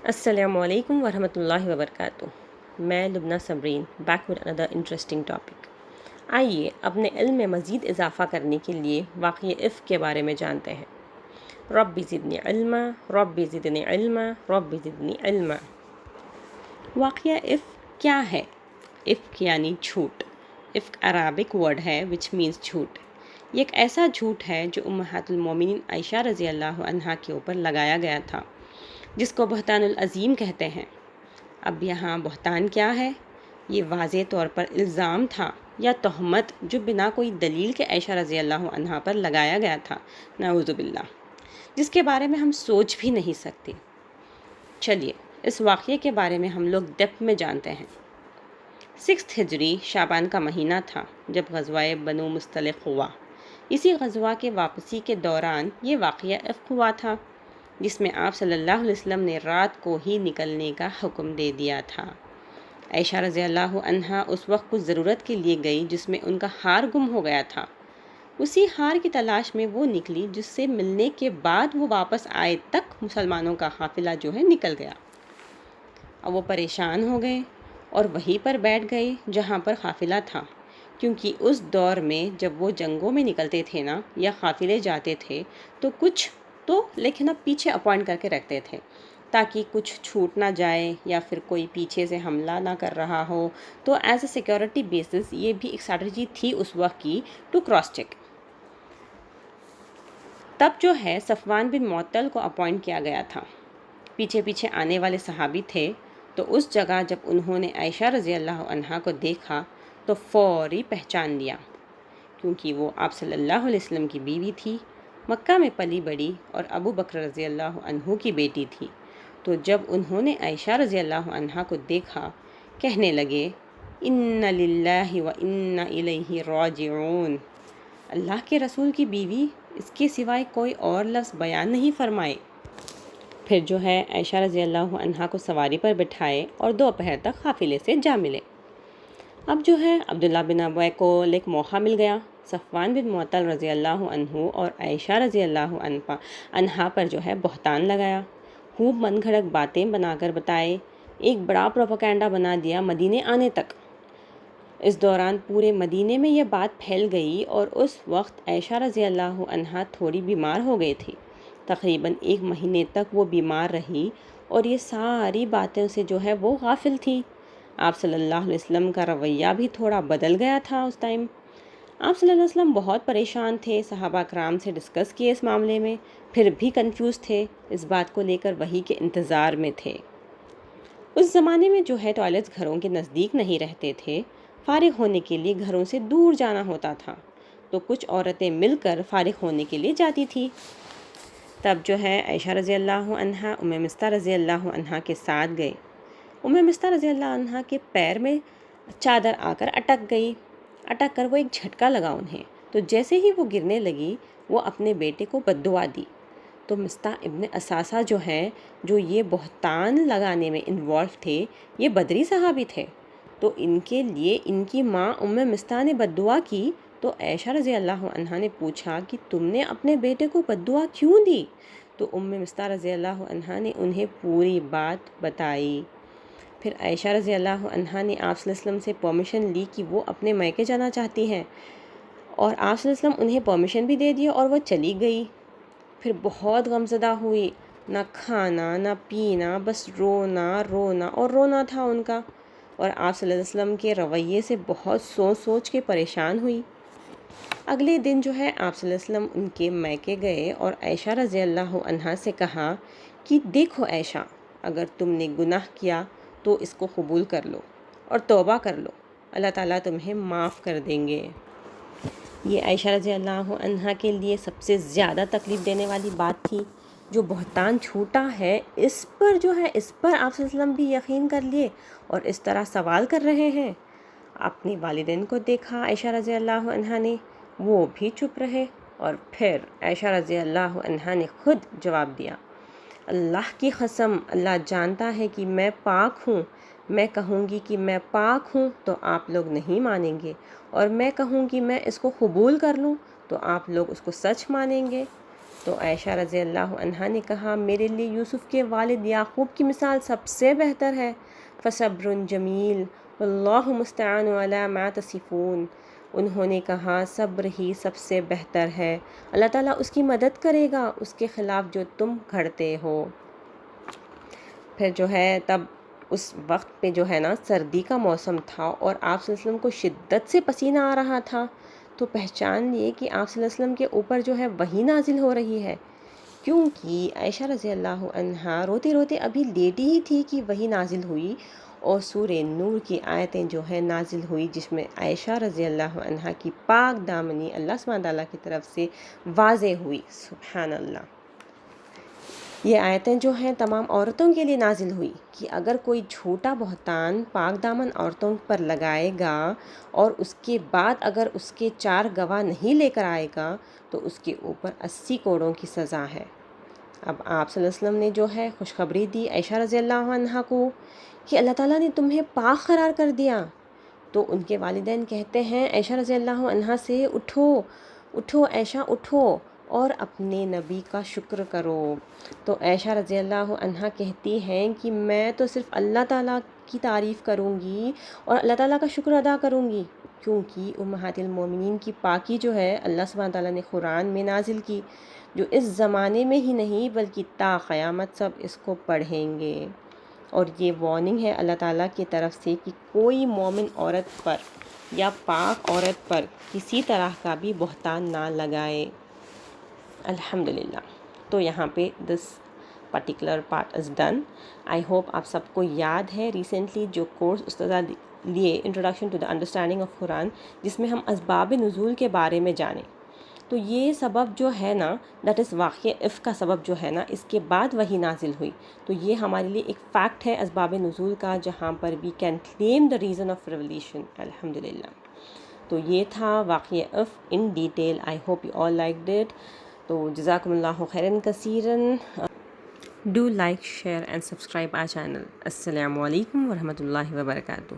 السلام علیکم ورحمۃ اللہ وبرکاتہ۔ میں Lubna Sabreen back with another interesting topic. آئیے اپنے علم میں مزید اضافہ کرنے کے لیے واقعہ افک کے بارے میں جانتے ہیں۔ رب زدنی علما، رب زدنی علما، رب زدنی علما۔ واقعہ افک کیا ہے؟ افک یعنی جھوٹ۔ افک عربک ورڈ ہے وچ مینس جھوٹ۔ یہ ایک ایسا جھوٹ ہے جو امہات المومنین عائشہ رضی اللہ عنہا کے اوپر لگایا گیا تھا، جس کو بہتان العظیم کہتے ہیں۔ اب یہاں بہتان کیا ہے؟ یہ واضح طور پر الزام تھا یا تہمت جو بنا کوئی دلیل کے عائشہ رضی اللہ عنہا پر لگایا گیا تھا، نعوذ باللہ، جس کے بارے میں ہم سوچ بھی نہیں سکتے۔ چلیے اس واقعے کے بارے میں ہم لوگ ڈیپتھ میں جانتے ہیں۔ 6 ہجری شعبان کا مہینہ تھا جب غزوہ بنو مستلق ہوا۔ اسی غزوہ کے واپسی کے دوران یہ واقعہ افک ہوا تھا، جس میں آپ صلی اللہ علیہ وسلم نے رات کو ہی نکلنے کا حکم دے دیا تھا۔ عائشہ رضی اللہ عنہا اس وقت کچھ ضرورت کے لیے گئی جس میں ان کا ہار گم ہو گیا تھا۔ اسی ہار کی تلاش میں وہ نکلی جس سے ملنے کے بعد وہ واپس آئے تک مسلمانوں کا قافلہ جو ہے نکل گیا۔ اب وہ پریشان ہو گئے اور وہیں پر بیٹھ گئے جہاں پر قافلہ تھا، کیونکہ اس دور میں جب وہ جنگوں میں نکلتے تھے نا یا قافلے جاتے تھے تو کچھ تو لیکن اب پیچھے اپوائنٹ کر کے رکھتے تھے تاکہ کچھ چھوٹ نہ جائے یا پھر کوئی پیچھے سے حملہ نہ کر رہا ہو، تو ایز اے سیکیورٹی بیسس یہ بھی ایک اسٹریٹجی تھی اس وقت کی ٹو کراس چیک۔ تب جو ہے صفوان بن معطل کو اپوائنٹ کیا گیا تھا۔ پیچھے پیچھے آنے والے صحابی تھے، تو اس جگہ جب انہوں نے عائشہ رضی اللہ عنہا کو دیکھا تو فوری پہچان لیا، کیونکہ وہ آپ صلی اللہ علیہ وسلم کی بیوی تھی، مکہ میں پلی بڑی اور ابو بکر رضی اللہ عنہ کی بیٹی تھی۔ تو جب انہوں نے عائشہ رضی اللہ عنہا کو دیکھا، کہنے لگے اِنَّ لِلَّهِ وَإِنَّ إِلَيْهِ راجعون۔ اللہ کے رسول کی بیوی، اس کے سوائے کوئی اور لفظ بیان نہیں فرمائے۔ پھر جو ہے عائشہ رضی اللہ عنہا کو سواری پر بٹھائے اور دوپہر تک قافلے سے جا ملے۔ اب جو ہے عبداللہ بن ابی کو ایک موقع مل گیا۔ صفوان بن معطل رضی اللہ عنہ اور عائشہ رضی اللہ عنہا پر جو ہے بہتان لگایا، خوب من گھڑت باتیں بنا کر بتائے، ایک بڑا پروپیگنڈا بنا دیا مدینے آنے تک۔ اس دوران پورے مدینے میں یہ بات پھیل گئی اور اس وقت عائشہ رضی اللہ عنہا تھوڑی بیمار ہو گئی تھی۔ تقریباً 1 مہینے تک وہ بیمار رہی اور یہ ساری باتیں سے جو ہے وہ غافل تھی۔ آپ صلی اللہ علیہ وسلم کا رویہ بھی تھوڑا بدل گیا تھا اس ٹائم۔ آپ صلی اللہ علیہ وسلم بہت پریشان تھے، صحابہ کرام سے ڈسکس کیے اس معاملے میں، پھر بھی کنفیوز تھے، اس بات کو لے کر وحی کے انتظار میں تھے۔ اس زمانے میں جو ہے ٹوائلٹس گھروں کے نزدیک نہیں رہتے تھے، فارغ ہونے کے لیے گھروں سے دور جانا ہوتا تھا، تو کچھ عورتیں مل کر فارغ ہونے کے لیے جاتی تھی۔ تب جو ہے عائشہ رضی اللہ عنہا ام مستہ رضی اللہ عنہا کے ساتھ گئے۔ ام مستہ رضی اللہ عنہا کے پیر میں چادر آ کر اٹک گئی، اٹک کر وہ ایک جھٹکا لگا انہیں، تو جیسے ہی وہ گرنے لگی وہ اپنے بیٹے کو بد دعا دی۔ تو مستح ابن اساسہ جو ہے، جو یہ بہتان لگانے میں انوالو تھے، یہ بدری صحابی تھے، تو ان کے لیے ان کی ماں ام مستح نے بد دعا کی۔ تو عائشہ رضی اللہ عنہا نے پوچھا کہ تم نے اپنے بیٹے کو بد دعا کیوں دی؟ تو ام مستح رضی اللہ عنہا نے انہیں پوری بات بتائی۔ پھر عائشہ رضی اللہ عنہا نے آپ صلی اللہ علیہ وسلم سے پرمیشن لی کہ وہ اپنے میکے جانا چاہتی ہیں، اور آپ صلی اللہ علیہ وسلم انہیں پرمیشن بھی دے دیا اور وہ چلی گئی۔ پھر بہت غمزدہ ہوئی، نہ کھانا نہ پینا، بس رونا رونا اور رونا تھا ان کا، اور آپ صلی اللہ علیہ وسلم کے رویے سے بہت سوچ سوچ کے پریشان ہوئی۔ اگلے دن جو ہے آپ صلی اللہ علیہ وسلم ان کے میکے گئے اور عائشہ رضی اللہ عنہا سے کہا کہ دیکھو عائشہ، اگر تم نے گناہ کیا تو اس کو قبول کر لو اور توبہ کر لو، اللہ تعالیٰ تمہیں معاف کر دیں گے۔ یہ عائشہ رضی اللہ عنہا کے لیے سب سے زیادہ تکلیف دینے والی بات تھی۔ جو بہتان چھوٹا ہے، اس پر جو ہے اس پر آپ صلی اللہ علیہ وسلم بھی یقین کر لیے اور اس طرح سوال کر رہے ہیں۔ اپنی والدین کو دیکھا عائشہ رضی اللہ عنہا نے، وہ بھی چپ رہے، اور پھر عائشہ رضی اللہ عنہا نے خود جواب دیا، اللہ کی قسم، اللہ جانتا ہے کہ میں پاک ہوں، میں کہوں گی کہ میں پاک ہوں تو آپ لوگ نہیں مانیں گے، اور میں کہوں کہ میں اس کو قبول کر لوں تو آپ لوگ اس کو سچ مانیں گے۔ تو عائشہ رضی اللہ عنہا نے کہا میرے لیے یوسف کے والد یعقوب کی مثال سب سے بہتر ہے، فصبر جمیل واللہ مستعان علی ما تصفون۔ انہوں نے کہا صبر ہی سب سے بہتر ہے، اللہ تعالیٰ اس کی مدد کرے گا اس کے خلاف جو تم گھڑتے ہو۔ پھر جو ہے تب اس وقت پہ جو ہے نا سردی کا موسم تھا اور آپ صلی اللہ علیہ وسلم کو شدت سے پسینہ آ رہا تھا، تو پہچان لیے کہ آپ صلی اللہ علیہ وسلم کے اوپر جو ہے وحی نازل ہو رہی ہے، کیونکہ عائشہ رضی اللہ عنہا روتے روتے ابھی لیٹی ہی تھی کہ وحی نازل ہوئی اور سورہ نور کی آیتیں جو ہے نازل ہوئی، جس میں عائشہ رضی اللہ عنہا کی پاک دامنی اللہ سبحانہ تعالیٰ کی طرف سے واضح ہوئی۔ سبحان اللہ۔ یہ آیتیں جو ہیں تمام عورتوں کے لیے نازل ہوئی کہ اگر کوئی جھوٹا بہتان پاک دامن عورتوں پر لگائے گا اور اس کے بعد اگر اس کے 4 گواہ نہیں لے کر آئے گا تو اس کے اوپر 80 کوڑوں کی سزا ہے۔ اب آپ صلی اللہ علیہ وسلم نے جو ہے خوشخبری دی عائشہ رضی اللہ عنہا کو کہ اللہ تعالیٰ نے تمہیں پاک قرار کر دیا، تو ان کے والدین کہتے ہیں عائشہ رضی اللہ عنہا سے اٹھو اٹھو عائشہ اٹھو اور اپنے نبی کا شکر کرو۔ تو عائشہ رضی اللہ عنہا کہتی ہیں کہ میں تو صرف اللہ تعالیٰ کی تعریف کروں گی اور اللہ تعالیٰ کا شکر ادا کروں گی، کیونکہ امہات المومنین کی پاکی جو ہے اللہ سبحانہ تعالیٰ نے قرآن میں نازل کی، جو اس زمانے میں ہی نہیں بلکہ تا قیامت سب اس کو پڑھیں گے۔ اور یہ وارننگ ہے اللہ تعالیٰ کی طرف سے کہ کوئی مومن عورت پر یا پاک عورت پر کسی طرح کا بھی بہتان نہ لگائے۔ الحمدللہ۔ تو یہاں پہ this particular part is done. I hope آپ سب کو یاد ہے ریسنٹلی جو کورس استاذہ لیے introduction to the understanding of Quran, جس میں ہم اسباب نزول کے بارے میں جانیں، تو یہ سبب جو ہے نا دیٹ از واقعہ افک کا سبب جو ہے نا اس کے بعد وہی نازل ہوئی، تو یہ ہمارے لیے ایک فیکٹ ہے اسباب نزول کا، جہاں پر we can claim the reason of revelation. الحمدللہ۔ تو یہ تھا واقعہ افک in detail. I hope you all liked it. تو جزاکم اللہ خیراً کثیراً۔ Do like share and subscribe our channel. السلام علیکم ورحمۃ اللہ وبرکاتہ۔